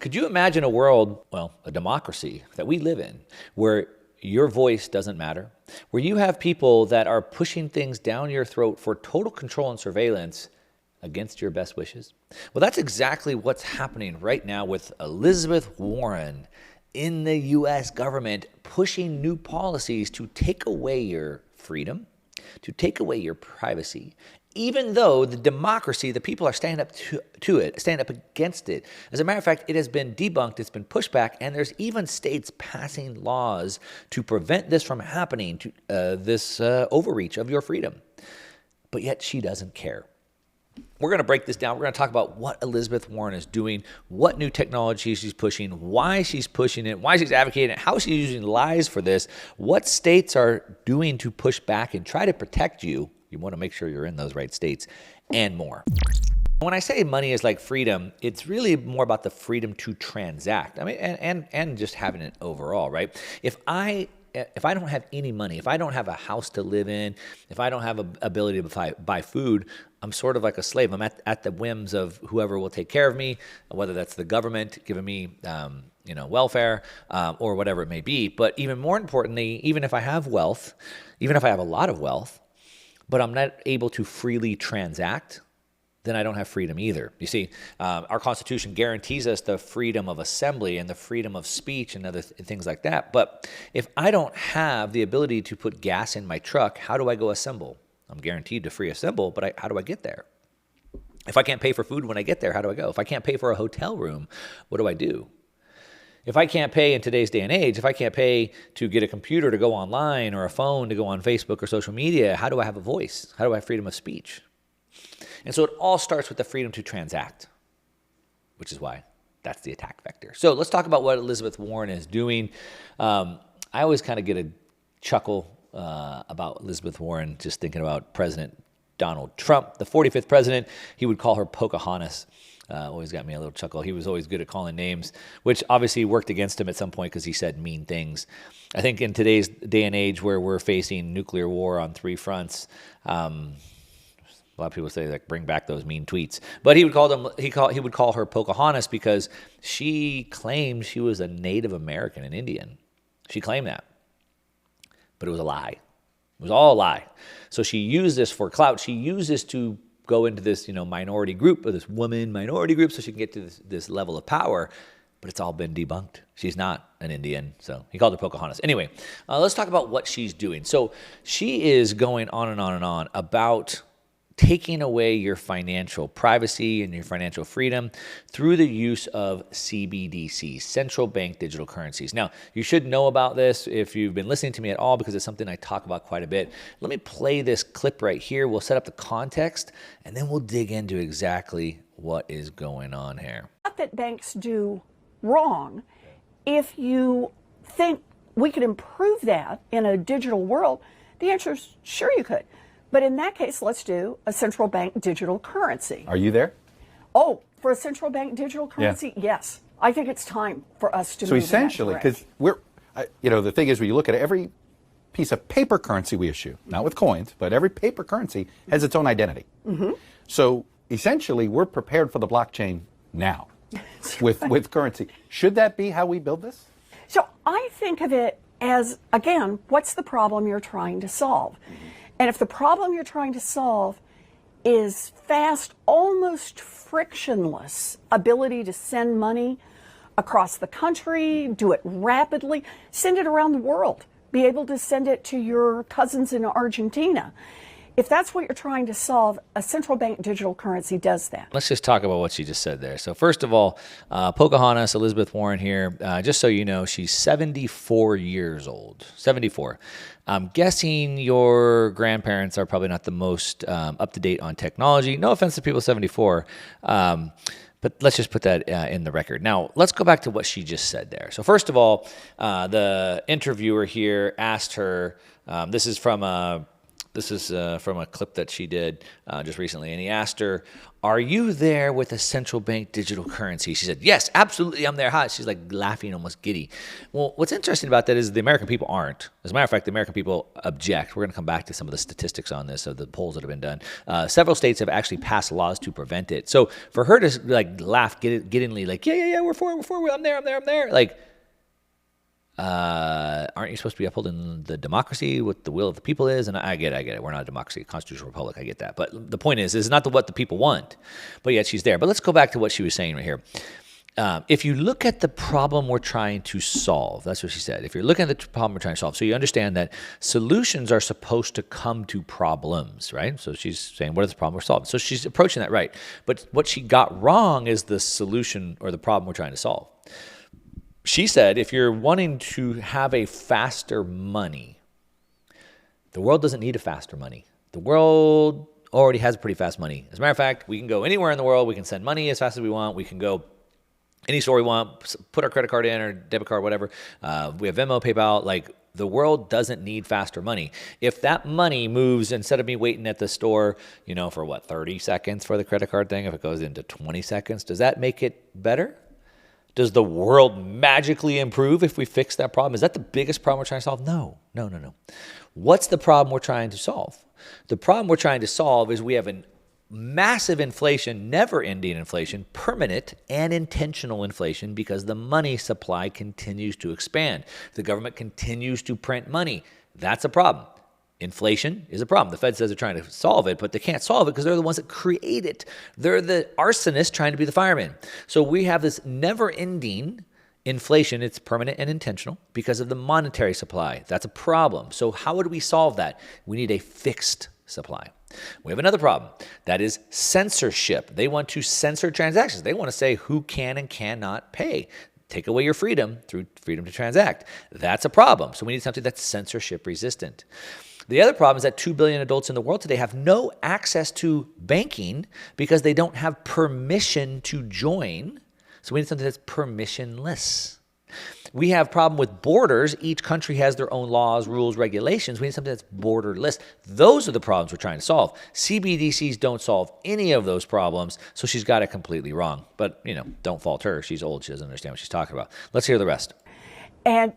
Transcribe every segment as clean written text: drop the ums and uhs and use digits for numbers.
Could you imagine a world, well, a democracy that we live in, where your voice doesn't matter, where you have people that are pushing things down your throat for total control and surveillance against your best wishes? Well, that's exactly what's happening right now with Elizabeth Warren in the U.S. government, pushing new policies to take away your freedom, to take away your privacy, even though the democracy, the people are standing up to it, stand up against it. As a matter of fact, it has been debunked, it's been pushed back, and there's even states passing laws to prevent this from happening, to this overreach of your freedom. But yet she doesn't care. We're going to break this down. We're going to talk about what Elizabeth Warren is doing, what new technology she's pushing, why she's pushing it, why she's advocating it, how she's using lies for this, what states are doing to push back and try to protect you. You want to make sure you're in those right states, and more. When I say money is like freedom, it's really more about the freedom to transact. I mean, and just having it overall, right? If I don't have any money, if I don't have a house to live in, if I don't have an ability to buy food, I'm sort of like a slave. I'm at the whims of whoever will take care of me, whether that's the government giving me welfare or whatever it may be. But even more importantly, even if I have wealth, even if I have a lot of wealth, but I'm not able to freely transact, then I don't have freedom either. You see, our Constitution guarantees us the freedom of assembly and the freedom of speech and other things like that. But if I don't have the ability to put gas in my truck, how do I go assemble? I'm guaranteed to free assemble, but how do I get there? If I can't pay for food when I get there, how do I go? If I can't pay for a hotel room, what do I do? If I can't pay in today's day and age, if I can't pay to get a computer to go online or a phone to go on Facebook or social media, how do I have a voice? How do I have freedom of speech? And so it all starts with the freedom to transact, which is why that's the attack vector. So let's talk about what Elizabeth Warren is doing. I always kind of get a chuckle about Elizabeth Warren, just thinking about President Donald Trump, the 45th president. He would call her Pocahontas. Always got me a little chuckle. He was always good at calling names, which obviously worked against him at some point because he said mean things. I think in today's day and age where we're facing nuclear war on three fronts, a lot of people say, like, bring back those mean tweets. But he would call her Pocahontas because she claimed she was a Native American, an Indian. She claimed that. But it was a lie. It was all a lie. So she used this for clout. She used this to go into this, minority group, or this woman minority group, so she can get to this level of power. But it's all been debunked. She's not an Indian, so he called her Pocahontas. Anyway, let's talk about what she's doing. So she is going on and on and on about taking away your financial privacy and your financial freedom through the use of CBDCs, central bank digital currencies. Now, you should know about this if you've been listening to me at all, because it's something I talk about quite a bit. Let me play this clip right here. We'll set up the context, and then we'll dig into exactly what is going on here. Not that banks do wrong. If you think we could improve that in a digital world, the answer is sure you could. But in that case, let's do a central bank digital currency. Are you there? Oh, for a central bank digital currency? Yeah. Yes. I think it's time for us to move in that direction. So essentially, because the thing is, when you look at every piece of paper currency we issue, not with coins, but every paper currency has its own identity. Mm-hmm. So essentially, we're prepared for the blockchain now with currency. Should that be how we build this? So I think of it as, again, what's the problem you're trying to solve? Mm-hmm. And if the problem you're trying to solve is fast, almost frictionless ability to send money across the country, do it rapidly, send it around the world, be able to send it to your cousins in Argentina. If that's what you're trying to solve, a central bank digital currency does that. Let's just talk about what she just said there. So first of all, Pocahontas, Elizabeth Warren here, just so you know, she's 74 years old, 74. I'm guessing your grandparents are probably not the most up-to-date on technology. No offense to people 74, but let's just put that in the record. Now, let's go back to what she just said there. So first of all, the interviewer here asked her, this is from the This is from a clip that she did just recently. And he asked her, are you there with a central bank digital currency? She said, yes, absolutely, I'm there. Hi. She's like laughing, almost giddy. Well, what's interesting about that is the American people aren't. As a matter of fact, the American people object. We're going to come back to some of the statistics on this, of the polls that have been done. Several states have actually passed laws to prevent it. So for her to like laugh giddingly, like, yeah, we're for it, I'm there. Like, aren't you supposed to be upholding the democracy, what the will of the people is? And I get it. We're not a democracy, a constitutional republic. I get that. But the point is not what the people want, but yet she's there. But let's go back to what she was saying right here. If you look at the problem we're trying to solve, that's what she said. If you're looking at the problem we're trying to solve, so you understand that solutions are supposed to come to problems, right? So she's saying, what is the problem we're solving? So she's approaching that right. But what she got wrong is the solution or the problem we're trying to solve. She said, if you're wanting to have a faster money, the world doesn't need a faster money. The world already has pretty fast money. As a matter of fact, we can go anywhere in the world. We can send money as fast as we want. We can go any store we want, put our credit card in or debit card, whatever. We have Venmo, PayPal. Like, the world doesn't need faster money. If that money moves, instead of me waiting at the store, for 30 seconds for the credit card thing, if it goes into 20 seconds, does that make it better? Does the world magically improve if we fix that problem? Is that the biggest problem we're trying to solve? No. What's the problem we're trying to solve? The problem we're trying to solve is we have a massive inflation, never-ending inflation, permanent and intentional inflation, because the money supply continues to expand. The government continues to print money. That's a problem. Inflation is a problem. The Fed says they're trying to solve it, but they can't solve it because they're the ones that create it. They're the arsonists trying to be the firemen. So we have this never-ending inflation. It's permanent and intentional because of the monetary supply. That's a problem. So how would we solve that? We need a fixed supply. We have another problem. That is censorship. They want to censor transactions. They want to say who can and cannot pay. Take away your freedom through freedom to transact. That's a problem. So we need something that's censorship resistant. The other problem is that 2 billion adults in the world today have no access to banking because they don't have permission to join. So we need something that's permissionless. We have a problem with borders. Each country has their own laws, rules, regulations. We need something that's borderless. Those are the problems we're trying to solve. CBDCs don't solve any of those problems, so she's got it completely wrong. But, don't fault her. She's old. She doesn't understand what she's talking about. Let's hear the rest. And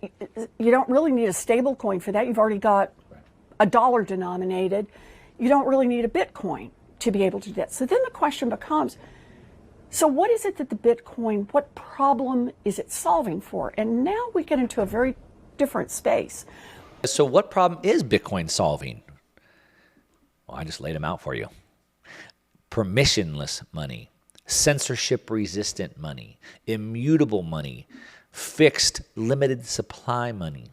you don't really need a stable coin for that. You've already got a dollar denominated. You don't really need a Bitcoin to be able to do that. So then the question becomes, so what is it that the Bitcoin, what problem is it solving for? And now we get into a very different space. So what problem is Bitcoin solving? Well, I just laid them out for you. Permissionless money, censorship-resistant money, immutable money, fixed, limited supply money,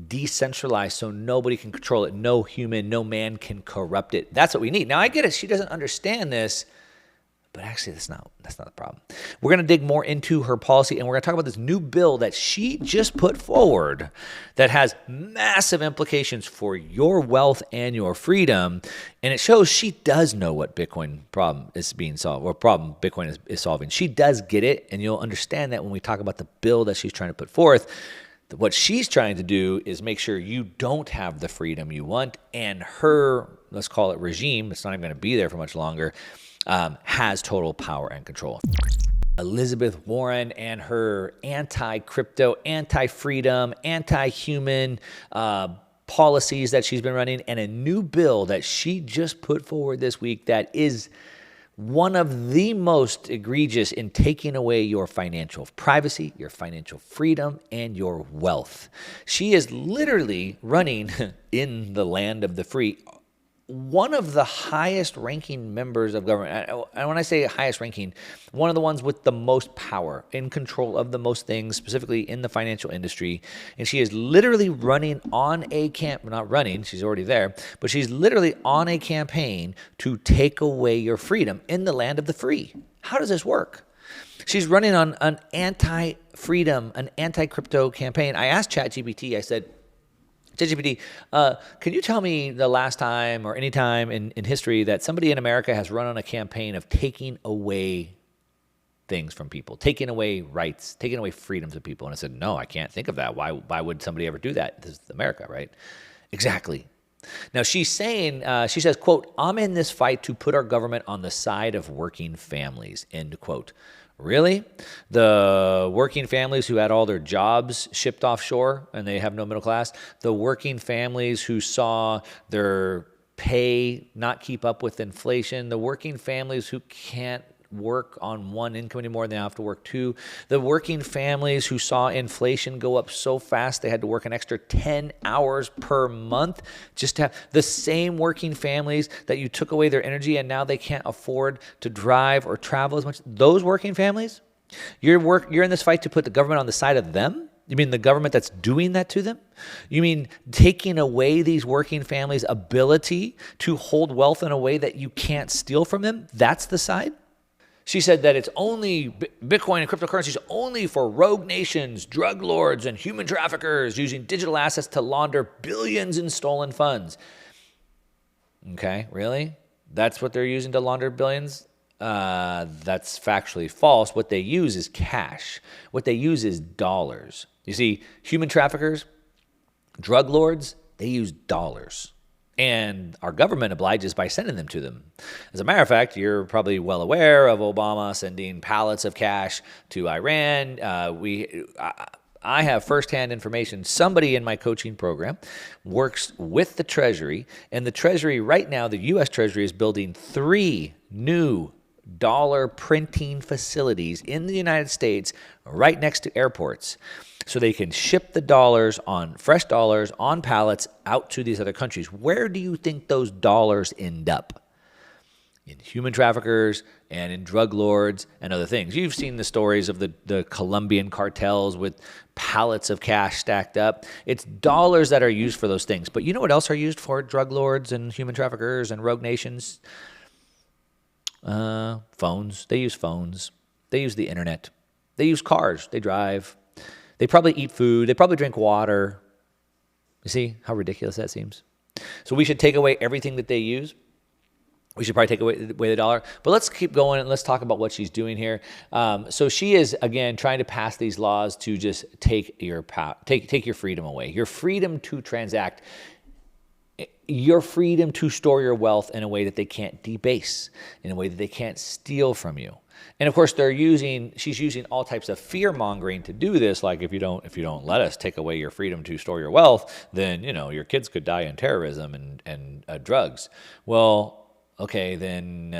decentralized so nobody can control it, no human, no man can corrupt it. That's what we need. Now, I get it. She doesn't understand this. But actually, that's not the problem. We're going to dig more into her policy, and we're going to talk about this new bill that she just put forward that has massive implications for your wealth and your freedom. And it shows she does know what Bitcoin problem is being solved, or problem Bitcoin is solving. She does get it, and you'll understand that when we talk about the bill that she's trying to put forth. What she's trying to do is make sure you don't have the freedom you want, and her, let's call it regime, it's not even going to be there for much longer, has total power and control. Elizabeth Warren and her anti-crypto, anti-freedom, anti-human policies that she's been running, and a new bill that she just put forward this week that is one of the most egregious in taking away your financial privacy, your financial freedom, and your wealth. She is literally running in the land of the free. One of the highest ranking members of government, and when I say highest ranking, one of the ones with the most power, in control of the most things, specifically in the financial industry. And she is literally running on a not running, she's already there, but she's literally on a campaign to take away your freedom in the land of the free. How does this work? She's running on an anti-freedom, an anti-crypto campaign. I asked ChatGPT, I said, ChatGPT, can you tell me the last time or any time in history that somebody in America has run on a campaign of taking away things from people, taking away rights, taking away freedoms of people? And I said, no, I can't think of that. Why would somebody ever do that? This is America, right? Exactly. Now she's saying, she says, quote, "I'm in this fight to put our government on the side of working families," end quote. Really? The working families who had all their jobs shipped offshore and they have no middle class? The working families who saw their pay not keep up with inflation? The working families who can't work on one income anymore, they have to work two? The working families who saw inflation go up so fast they had to work an extra 10 hours per month just to have the same working families that you took away their energy and now they can't afford to drive or travel as much? Those working families? You're in this fight to put the government on the side of them? You mean the government that's doing that to them? You mean taking away these working families' ability to hold wealth in a way that you can't steal from them? That's the side? She said that it's only Bitcoin and cryptocurrencies only for rogue nations, drug lords, and human traffickers using digital assets to launder billions in stolen funds. Okay, really? That's what they're using to launder billions? That's factually false. What they use is cash. What they use is dollars. You see, human traffickers, drug lords, they use dollars. And our government obliges by sending them to them. As a matter of fact, you're probably well aware of Obama sending pallets of cash to Iran. I have firsthand information. Somebody in my coaching program works with the Treasury, and the Treasury right now, the U.S. Treasury, is building 3 new dollar printing facilities in the United States right next to airports, so they can ship the dollars fresh dollars on pallets out to these other countries. Where do you think those dollars end up? In human traffickers and in drug lords and other things. You've seen the stories of the Colombian cartels with pallets of cash stacked up. It's dollars that are used for those things. But you know what else are used for drug lords and human traffickers and rogue nations? Phones. They use phones. They use the internet. They use cars. They drive. They probably eat food. They probably drink water. You see how ridiculous that seems? So we should take away everything that they use. We should probably take away the dollar. But let's keep going and let's talk about what she's doing here. So she is, again, trying to pass these laws to just take your freedom away. Your freedom to transact. Your freedom to store your wealth in a way that they can't debase, in a way that they can't steal from you. And of course, she's using all types of fear mongering to do this. Like if you don't let us take away your freedom to store your wealth, then your kids could die in terrorism and drugs. Well, okay, then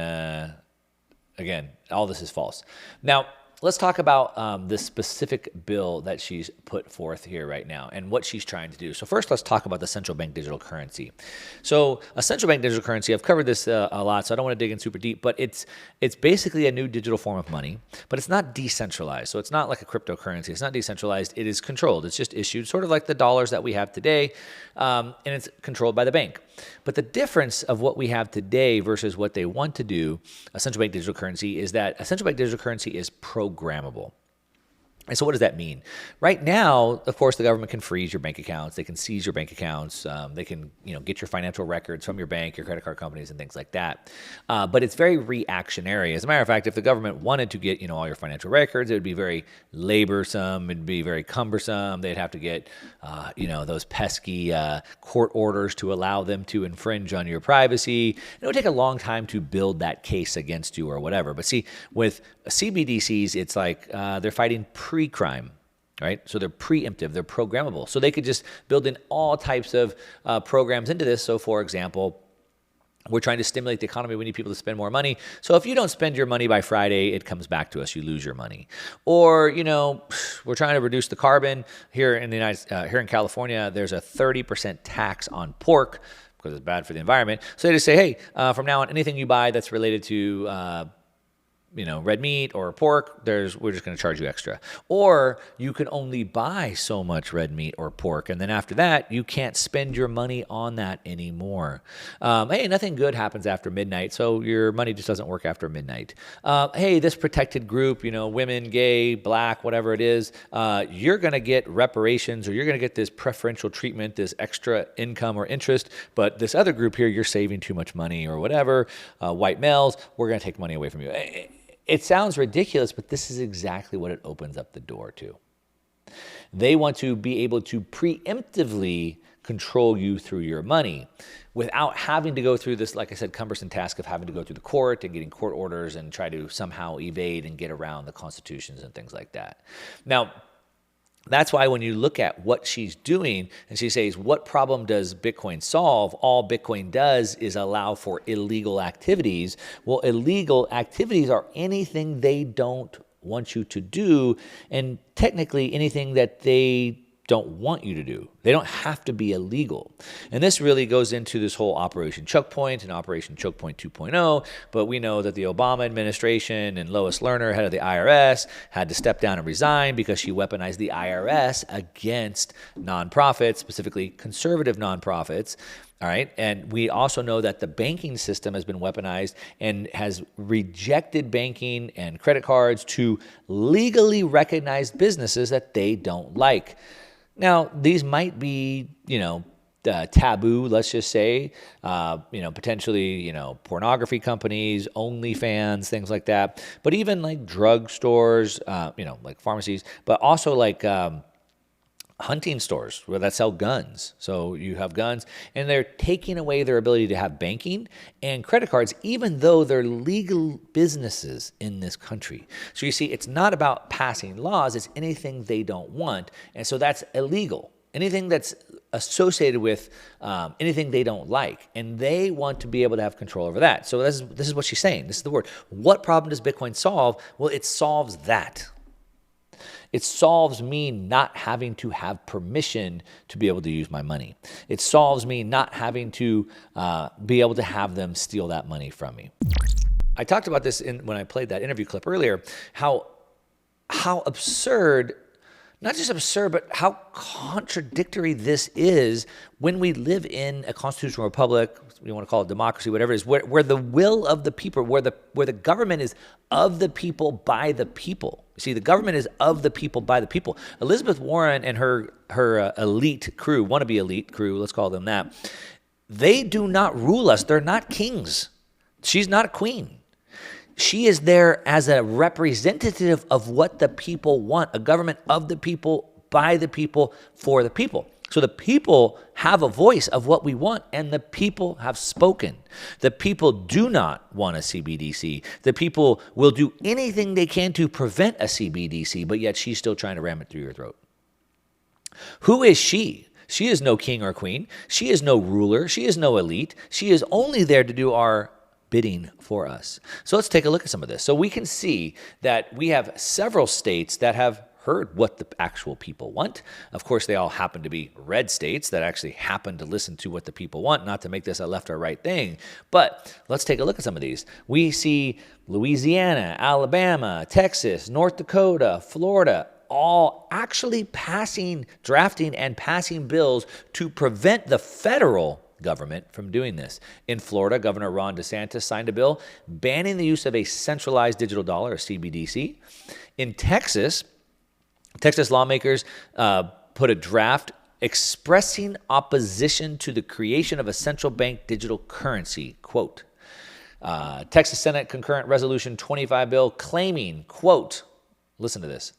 again, all this is false. Now, let's talk about this specific bill that she's put forth here right now and what she's trying to do. So first, let's talk about the central bank digital currency. So a central bank digital currency, I've covered this a lot, so I don't want to dig in super deep, but it's basically a new digital form of money, but it's not decentralized. So it's not like a cryptocurrency. It's not decentralized. It is controlled. It's just issued sort of like the dollars that we have today, and it's controlled by the bank. But the difference of what we have today versus what they want to do, a central bank digital currency, is that a central bank digital currency is programmable. And so what does that mean? Right now, of course, the government can freeze your bank accounts. They can seize your bank accounts. They can, get your financial records from your bank, your credit card companies, and things like that. But it's very reactionary. As a matter of fact, if the government wanted to get, all your financial records, it would be very laborsome. It'd be very cumbersome. They'd have to get, those pesky court orders to allow them to infringe on your privacy. It would take a long time to build that case against you or whatever. But see, with CBDCs, it's like they're fighting pre-crime, right? So they're preemptive, they're programmable. So they could just build in all types of programs into this. So for example, we're trying to stimulate the economy. We need people to spend more money. So if you don't spend your money by Friday, it comes back to us. You lose your money. Or, we're trying to reduce the carbon here in here in California. There's a 30% tax on pork because it's bad for the environment. So they just say, hey, from now on, anything you buy that's related to red meat or pork, we're just going to charge you extra. Or you can only buy so much red meat or pork, and then after that, you can't spend your money on that anymore. Hey, nothing good happens after midnight, so your money just doesn't work after midnight. Hey, this protected group, women, gay, black, whatever it is, you're going to get reparations, or you're going to get this preferential treatment, this extra income or interest, but this other group here, you're saving too much money or whatever. White males, we're going to take money away from you. It sounds ridiculous, but this is exactly what it opens up the door to. They want to be able to preemptively control you through your money without having to go through this, like I said, cumbersome task of having to go through the court and getting court orders and try to somehow evade and get around the constitutions and things like that. Now, that's why when you look at what she's doing and she says, what problem does Bitcoin solve? All Bitcoin does is allow for illegal activities. Well, illegal activities are anything they don't want you to do, and technically anything that they don't want you to do. They don't have to be illegal. And this really goes into this whole Operation Choke Point and Operation Choke Point 2.0, but we know that the Obama administration and Lois Lerner, head of the IRS, had to step down and resign because she weaponized the IRS against nonprofits, specifically conservative nonprofits. All right. And we also know that the banking system has been weaponized and has rejected banking and credit cards to legally recognized businesses that they don't like. Now, these might be, taboo, let's just say, potentially, pornography companies, OnlyFans, things like that. But even like drugstores, like pharmacies, but also like hunting stores that sell guns. So you have guns, and they're taking away their ability to have banking and credit cards, even though they're legal businesses in this country. So you see, it's not about passing laws, it's anything they don't want. And so that's illegal. Anything that's associated with anything they don't like, and they want to be able to have control over that. So this is what she's saying. This is the word. What problem does Bitcoin solve? Well, it solves that. It solves me not having to have permission to be able to use my money. It solves me not having to be able to have them steal that money from me. I talked about this when I played that interview clip earlier, how absurd, not just absurd, but how contradictory this is when we live in a constitutional republic, you want to call it democracy, whatever it is, where the will of the people, where the government is of the people by the people. See, the government is of the people by the people. Elizabeth Warren and her elite crew, wannabe elite crew, let's call them that, they do not rule us. They're not kings. She's not a queen. She is there as a representative of what the people want, a government of the people, by the people, for the people. So the people have a voice of what we want, and the people have spoken. The people do not want a CBDC. The people will do anything they can to prevent a CBDC, but yet she's still trying to ram it through your throat. Who is she? She is no king or queen. She is no ruler. She is no elite. She is only there to do our bidding for us. So let's take a look at some of this. So we can see that we have several states that have heard what the actual people want. Of course, they all happen to be red states that actually happen to listen to what the people want, not to make this a left or right thing. But let's take a look at some of these. We see Louisiana, Alabama, Texas, North Dakota, Florida, all actually drafting and passing bills to prevent the federal government from doing this. In Florida, Governor Ron DeSantis signed a bill banning the use of a centralized digital dollar, a CBDC. In Texas lawmakers put a draft expressing opposition to the creation of a central bank digital currency, quote. Texas Senate Concurrent Resolution 25 bill claiming, quote, listen to this.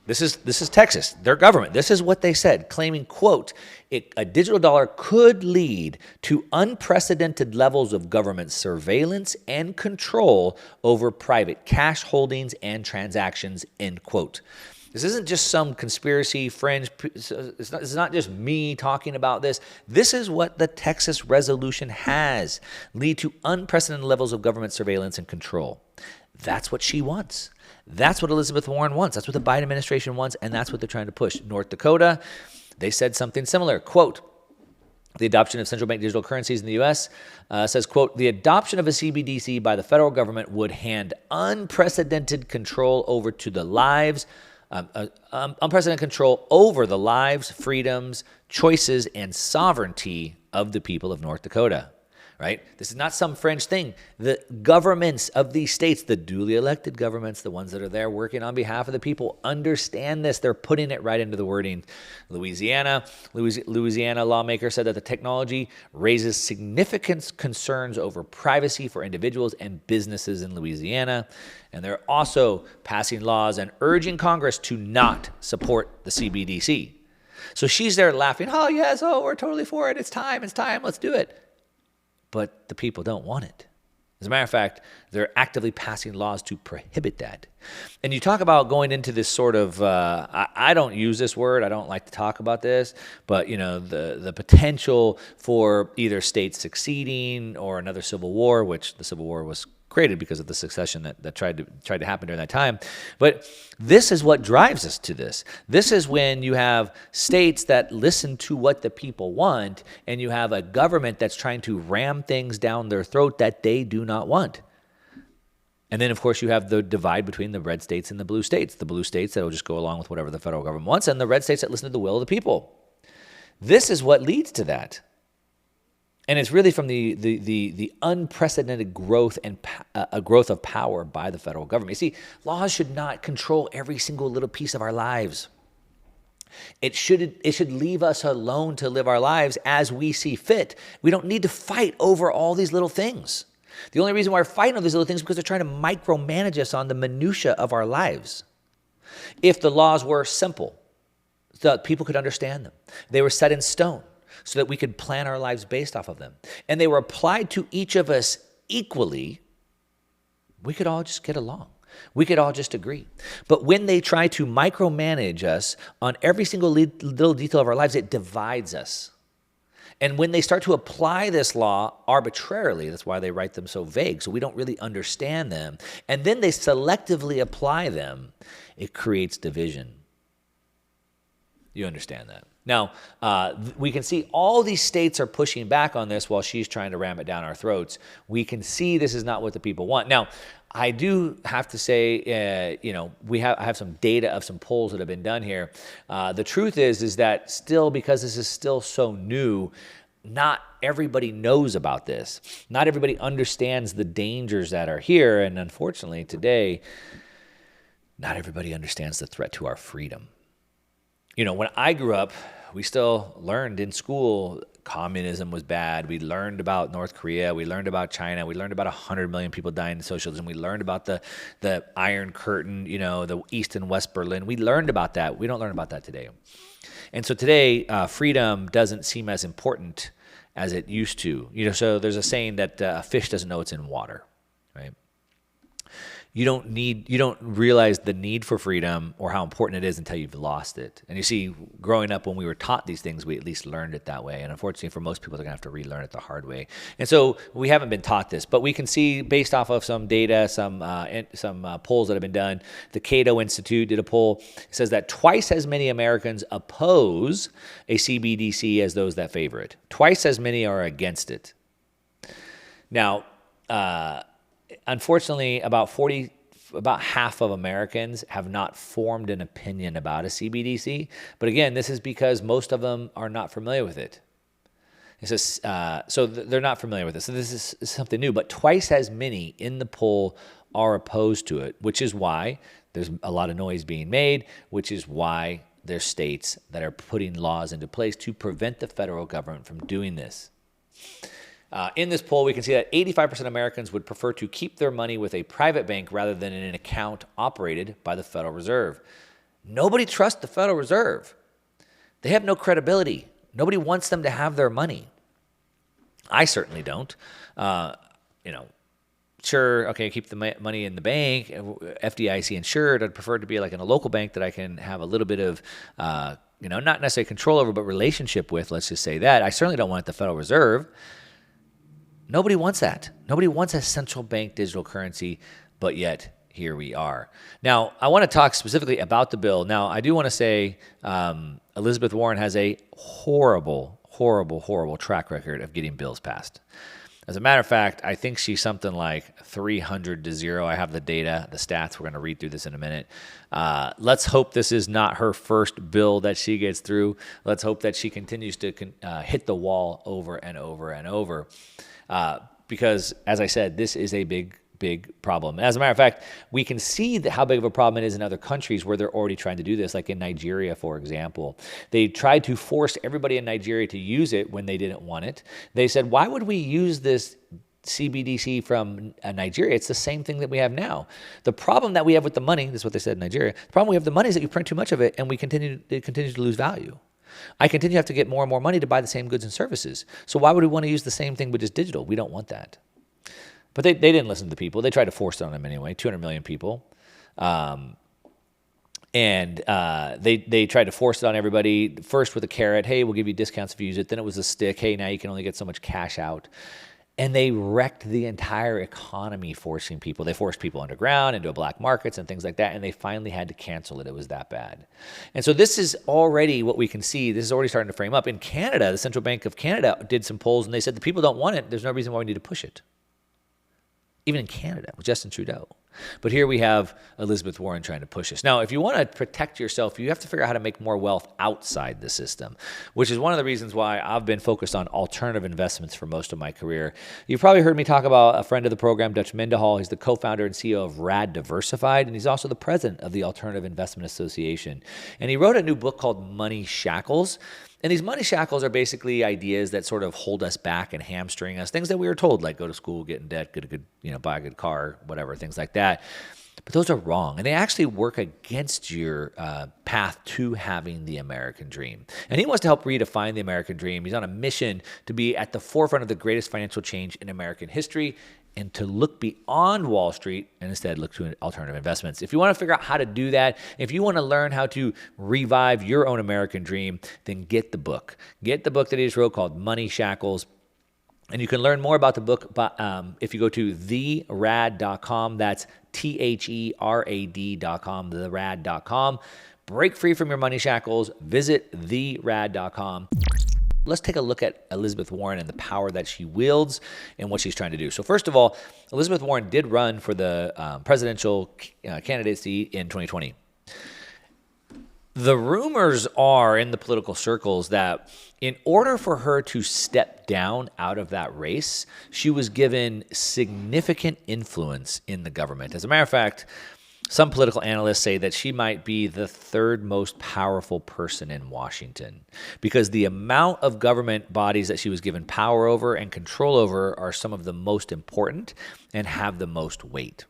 This is Texas, their government. This is what they said, claiming, quote, a digital dollar could lead to unprecedented levels of government surveillance and control over private cash holdings and transactions, end quote. This isn't just some conspiracy fringe. It's not just me talking about this. This is what the Texas resolution has. Lead to unprecedented levels of government surveillance and control. That's what she wants. That's what Elizabeth Warren wants. That's what the Biden administration wants, and that's what they're trying to push. North Dakota, they said something similar. Quote, the adoption of central bank digital currencies in the U.S. Says, quote, the adoption of a CBDC by the federal government would hand unprecedented control over to the lives unprecedented control over the lives, freedoms, choices, and sovereignty of the people of North Dakota, right? This is not some fringe thing. The governments of these states, the duly elected governments, the ones that are there working on behalf of the people, understand this. They're putting it right into the wording. Louisiana lawmaker said that the technology raises significant concerns over privacy for individuals and businesses in Louisiana. And they're also passing laws and urging Congress to not support the CBDC. So she's there laughing, oh, yes, oh, we're totally for it. It's time, let's do it. But the people don't want it. As a matter of fact, they're actively passing laws to prohibit that. And you talk about going into this sort of, I don't use this word, I don't like to talk about this, but the potential for either states succeeding or another civil war, which the Civil War was created because of the succession that tried to happen during that time. But this is what drives us to this. This is when you have states that listen to what the people want, and you have a government that's trying to ram things down their throat that they do not want. And then, of course, you have the divide between the red states and the blue states. The blue states that will just go along with whatever the federal government wants, and the red states that listen to the will of the people. This is what leads to that. And it's really from the unprecedented growth and growth of power by the federal government. You see, laws should not control every single little piece of our lives. It should leave us alone to live our lives as we see fit. We don't need to fight over all these little things. The only reason why we're fighting over these little things is because they're trying to micromanage us on the minutia of our lives. If the laws were simple, so that people could understand them, they were set in stone, so that we could plan our lives based off of them, and they were applied to each of us equally, we could all just get along. We could all just agree. But when they try to micromanage us on every single little detail of our lives, it divides us. And when they start to apply this law arbitrarily, that's why they write them so vague, so we don't really understand them, and then they selectively apply them, it creates division. You understand that. Now, we can see all these states are pushing back on this while she's trying to ram it down our throats. We can see this is not what the people want. Now, I do have to say, I have some data of some polls that have been done here. The truth is that still, because this is still so new, not everybody knows about this. Not everybody understands the dangers that are here. And unfortunately, today, not everybody understands the threat to our freedom. When I grew up, we still learned in school communism was bad. We learned about North Korea. We learned about China. We learned about 100 million people dying in socialism. We learned about the Iron Curtain, the East and West Berlin. We learned about that. We don't learn about that today. And so today, freedom doesn't seem as important as it used to. So there's a saying that a fish doesn't know it's in water, right? You don't realize the need for freedom or how important it is until you've lost it. And you see, growing up, when we were taught these things, we at least learned it that way. And unfortunately, for most people, they're going to have to relearn it the hard way. And so we haven't been taught this, but we can see, based off of some data, some polls that have been done, the Cato Institute did a poll. It says that twice as many Americans oppose a CBDC as those that favor it. Twice as many are against it. Now, unfortunately, about half of Americans have not formed an opinion about a CBDC. But again, this is because most of them are not familiar with it. It says, so they're not familiar with it. So this is something new. But twice as many in the poll are opposed to it, which is why there's a lot of noise being made, which is why there's states that are putting laws into place to prevent the federal government from doing this. In this poll, we can see that 85% of Americans would prefer to keep their money with a private bank rather than in an account operated by the Federal Reserve. Nobody trusts the Federal Reserve. They have no credibility. Nobody wants them to have their money. I certainly don't. Sure, okay, keep the money in the bank, FDIC insured. I'd prefer it to be like in a local bank that I can have a little bit of, not necessarily control over, but relationship with, let's just say that. I certainly don't want the Federal Reserve. Nobody wants that. Nobody wants a central bank digital currency, but yet here we are. Now, I want to talk specifically about the bill. Now, I do want to say Elizabeth Warren has a horrible track record of getting bills passed. As a matter of fact, I think she's something like 300-0. I have the data, the stats. We're going to read through this in a minute. Let's hope this is not her first bill that she gets through. Let's hope that she continues to hit the wall over and over and over. Because, as I said, this is a big problem. As a matter of fact, we can see how big of a problem it is in other countries where they're already trying to do this, like in Nigeria, for example. They tried to force everybody in Nigeria to use it when they didn't want it. They said, why would we use this CBDC from Nigeria? It's the same thing that we have now. The problem that we have with the money, this is what they said in Nigeria, the problem we have with the money is that you print too much of it and it continues to lose value. I continue to have to get more and more money to buy the same goods and services. So why would we want to use the same thing but just digital? We don't want that. But they didn't listen to the people. They tried to force it on them anyway, 200 million people. They tried to force it on everybody, first with a carrot, hey, we'll give you discounts if you use it. Then it was a stick, hey, now you can only get so much cash out. And they wrecked the entire economy, forcing people. They forced people underground into black markets and things like that, and they finally had to cancel it. It was that bad. And so this is already what we can see. This is already starting to frame up. In Canada, the Central Bank of Canada did some polls, and they said the people don't want it. There's no reason why we need to push it. Even in Canada, with Justin Trudeau. But here we have Elizabeth Warren trying to push us. Now, if you want to protect yourself, you have to figure out how to make more wealth outside the system, which is one of the reasons why I've been focused on alternative investments for most of my career. You've probably heard me talk about a friend of the program, Dutch Mendenhall. He's the co-founder and CEO of Rad Diversified, and he's also the president of the Alternative Investment Association. And he wrote a new book called Money Shackles. And these money shackles are basically ideas that sort of hold us back and hamstring us, things that we were told, like go to school, get in debt, get a good, buy a good car, whatever, things like that. But those are wrong, and they actually work against your path to having the American dream. And he wants to help redefine the American dream. He's on a mission to be at the forefront of the greatest financial change in American history, and to look beyond Wall Street and instead look to alternative investments. If you want to figure out how to do that, if you want to learn how to revive your own American dream, then get the book. Get the book that he just wrote called Money Shackles. And you can learn more about the book if you go to therad.com. That's THERAD.com, therad.com. Break free from your money shackles. Visit therad.com. Let's take a look at Elizabeth Warren and the power that she wields and what she's trying to do. So first of all, Elizabeth Warren did run for the presidential candidacy in 2020. The rumors are in the political circles that in order for her to step down out of that race, she was given significant influence in the government. As a matter of fact, some political analysts say that she might be the third most powerful person in Washington because the amount of government bodies that she was given power over and control over are some of the most important and have the most weight.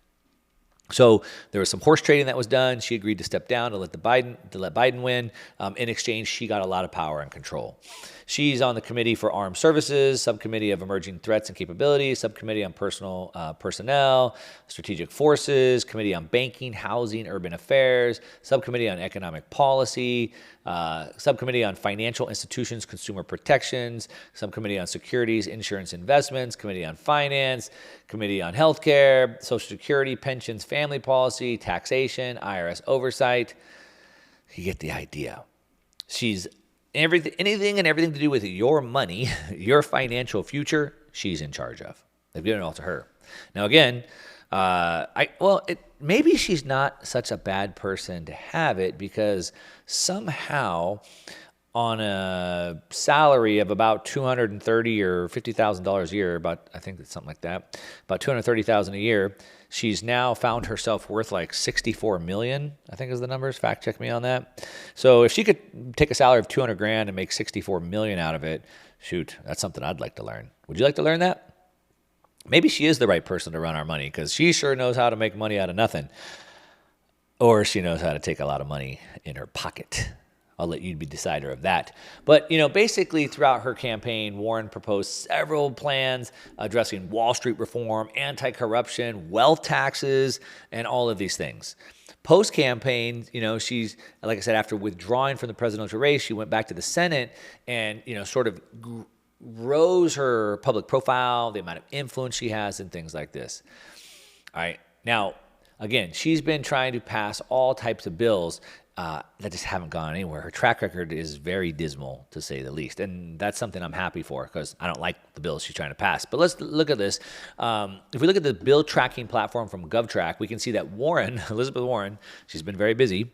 So there was some horse trading that was done. She agreed to step down to let Biden win. In exchange, she got a lot of power and control. She's on the Committee for Armed Services, Subcommittee of Emerging Threats and Capabilities, Subcommittee on Personnel, Strategic Forces, Committee on Banking, Housing, Urban Affairs, Subcommittee on Economic Policy, Subcommittee on Financial Institutions, Consumer Protections, Subcommittee on Securities, Insurance Investments, Committee on Finance, Committee on Healthcare, Social Security, Pensions, Family Policy, Taxation, IRS Oversight. You get the idea. She's anything and everything to do with your money, your financial future, she's in charge of. They've given it all to her. Now, again, maybe she's not such a bad person to have it because somehow on a salary of about $230,000 or $50,000 a year, I think it's something like that, about $230,000 a year, she's now found herself worth like $64 million, I think is the numbers. Fact check me on that. So if she could take a salary of $200,000 and make $64 million out of it, shoot, that's something I'd like to learn. Would you like to learn that? Maybe she is the right person to run our money because she sure knows how to make money out of nothing. Or she knows how to take a lot of money in her pocket. I'll let you be the decider of that. But, basically throughout her campaign, Warren proposed several plans addressing Wall Street reform, anti-corruption, wealth taxes, and all of these things. Post-campaign, she's, like I said, after withdrawing from the presidential race, she went back to the Senate and, sort of rose her public profile, the amount of influence she has, and things like this. All right. Now, again, she's been trying to pass all types of bills that just haven't gone anywhere. Her track record is very dismal, to say the least. And that's something I'm happy for because I don't like the bills she's trying to pass. But let's look at this. If we look at the bill tracking platform from GovTrack, we can see that Elizabeth Warren, she's been very busy.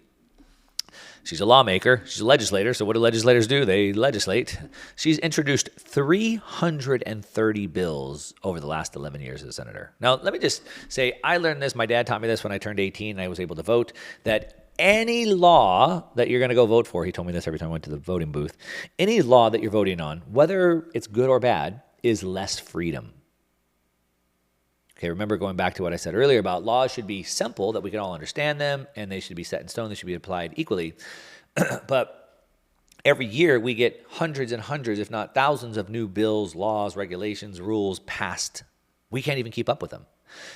She's a lawmaker. She's a legislator. So what do legislators do? They legislate. She's introduced 330 bills over the last 11 years as a senator. Now, let me just say, I learned this. My dad taught me this when I turned 18 and I was able to vote, that any law that you're going to go vote for, he told me this every time I went to the voting booth, any law that you're voting on, whether it's good or bad, is less freedom. Okay, remember going back to what I said earlier about laws should be simple, that we can all understand them, and they should be set in stone. They should be applied equally. But every year we get hundreds and hundreds, if not thousands, of new bills, laws, regulations, rules passed. We can't even keep up with them.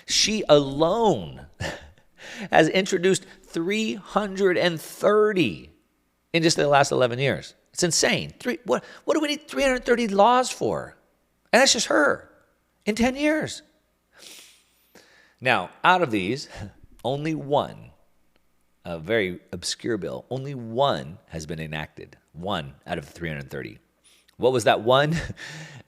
She alone has introduced 330 in just the last 11 years. It's insane. What do we need 330 laws for? And that's just her in 10 years. Now, out of these, only one, a very obscure bill, only one has been enacted. One out of 330. What was that one?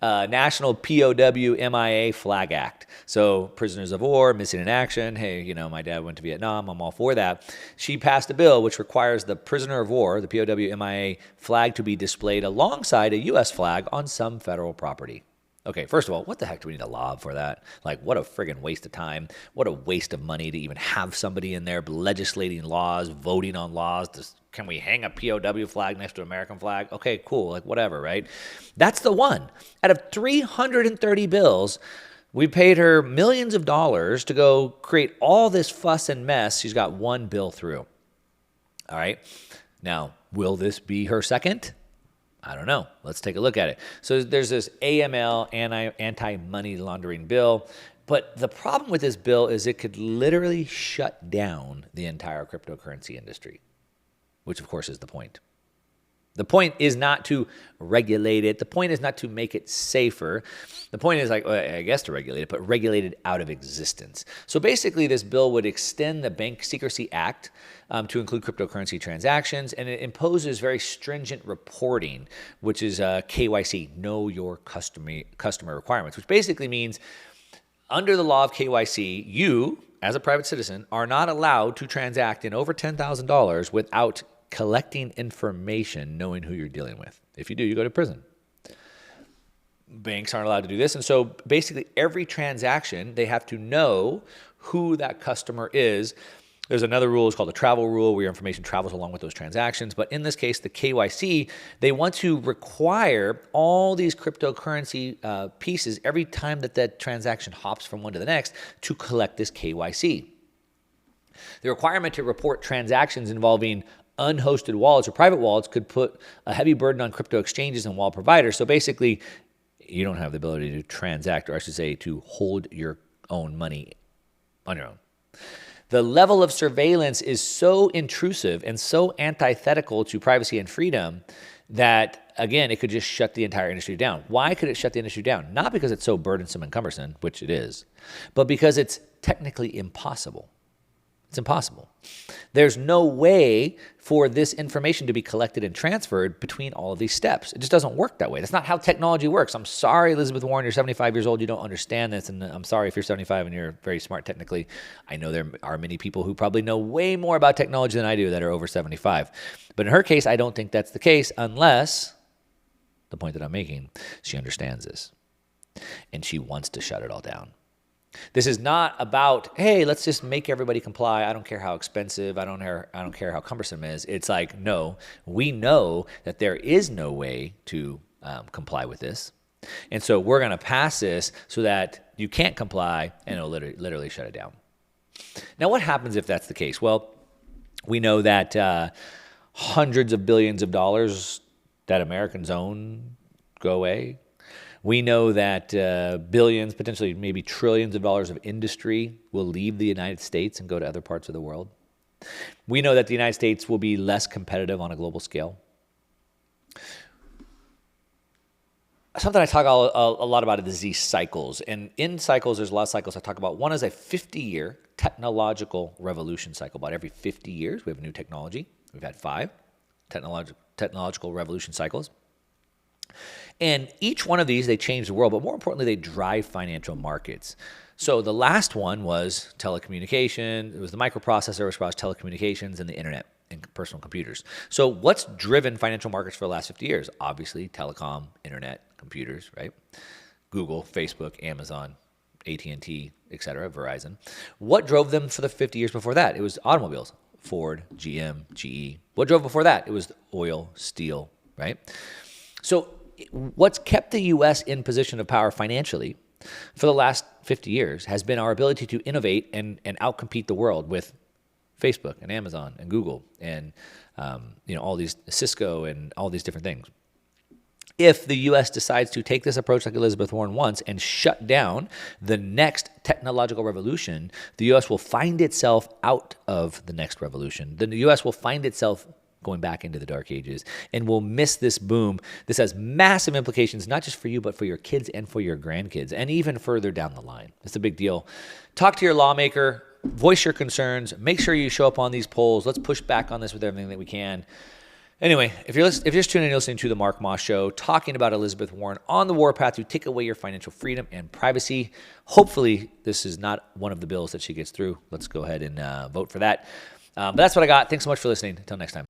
National POW MIA Flag Act. So prisoners of war, missing in action. Hey, you know, my dad went to Vietnam. I'm all for that. She passed a bill which requires the prisoner of war, the POW MIA flag, to be displayed alongside a U.S. flag on some federal property. Okay, first of all, what the heck do we need a law for that? Like, what a friggin' waste of time. What a waste of money to even have somebody in there legislating laws, voting on laws. Can we hang a POW flag next to an American flag? Okay, cool, like whatever, right? That's the one. Out of 330 bills, we paid her millions of dollars to go create all this fuss and mess. She's got one bill through. All right, now, will this be her second? I don't know. Let's take a look at it. So there's this AML, anti-money laundering bill. But the problem with this bill is it could literally shut down the entire cryptocurrency industry, which of course is the point. The point is not to regulate it. The point is not to make it safer. The point is, like, well, I guess to regulate it, but regulate it out of existence. So basically, this bill would extend the Bank Secrecy Act to include cryptocurrency transactions, and it imposes very stringent reporting, which is KYC, Know Your Customer requirements, which basically means under the law of KYC, you, as a private citizen, are not allowed to transact in over $10,000 without collecting information, knowing who you're dealing with. If you do, you go to prison. Banks aren't allowed to do this. And so basically every transaction, they have to know who that customer is. There's another rule, it's called the travel rule, where your information travels along with those transactions. But in this case, the KYC, they want to require all these cryptocurrency pieces every time that that transaction hops from one to the next to collect this KYC. The requirement to report transactions involving unhosted wallets or private wallets could put a heavy burden on crypto exchanges and wallet providers. So basically, you don't have the ability to transact, or I should say, to hold your own money on your own. The level of surveillance is so intrusive and so antithetical to privacy and freedom that, again, it could just shut the entire industry down. Why could it shut the industry down? Not because it's so burdensome and cumbersome, which it is, but because it's technically impossible. It's impossible. There's no way for this information to be collected and transferred between all of these steps. It just doesn't work that way. That's not how technology works. I'm sorry, Elizabeth Warren, you're 75 years old, you don't understand this, and I'm sorry if you're 75 and you're very smart technically. I know there are many people who probably know way more about technology than I do that are over 75. But in her case, I don't think that's the case unless, the point that I'm making, she understands this. And she wants to shut it all down. This is not about, hey, let's just make everybody comply. I don't care how expensive. I don't care how cumbersome it is. It's like, no, we know that there is no way to comply with this. And so we're going to pass this so that you can't comply, and it'll literally shut it down. Now, what happens if that's the case? Well, we know that hundreds of billions of dollars that Americans own go away. We know that billions, potentially maybe trillions of dollars of industry will leave the United States and go to other parts of the world. We know that the United States will be less competitive on a global scale. Something I talk a lot about is these cycles. And in cycles, there's a lot of cycles I talk about. One is a 50-year technological revolution cycle. About every 50 years, we have a new technology. We've had 5 technological revolution cycles. And each one of these, they change the world, but more importantly, they drive financial markets. So the last one was telecommunication. It was the microprocessor, which was telecommunications, and the internet and personal computers. So what's driven financial markets for the last 50 years? Obviously, telecom, internet, computers, right? Google, Facebook, Amazon, AT&T, et cetera, Verizon. What drove them for the 50 years before that? It was automobiles, Ford, GM, GE. What drove before that? It was oil, steel, right? So what's kept the U.S. in position of power financially for the last 50 years has been our ability to innovate and outcompete the world with Facebook and Amazon and Google and all these Cisco and all these different things. If the U.S. decides to take this approach like Elizabeth Warren wants and shut down the next technological revolution, the U.S. will find itself out of the next revolution. The U.S. will find itself going back into the dark ages and will miss this boom. This has massive implications, not just for you, but for your kids and for your grandkids, and even further down the line. It's a big deal. Talk to your lawmaker, voice your concerns, make sure you show up on these polls. Let's push back on this with everything that we can. Anyway, if you're just tuning in and listening to the Mark Moss Show, talking about Elizabeth Warren on the warpath to take away your financial freedom and privacy, hopefully this is not one of the bills that she gets through. Let's go ahead and vote for that. But that's what I got. Thanks so much for listening. Until next time.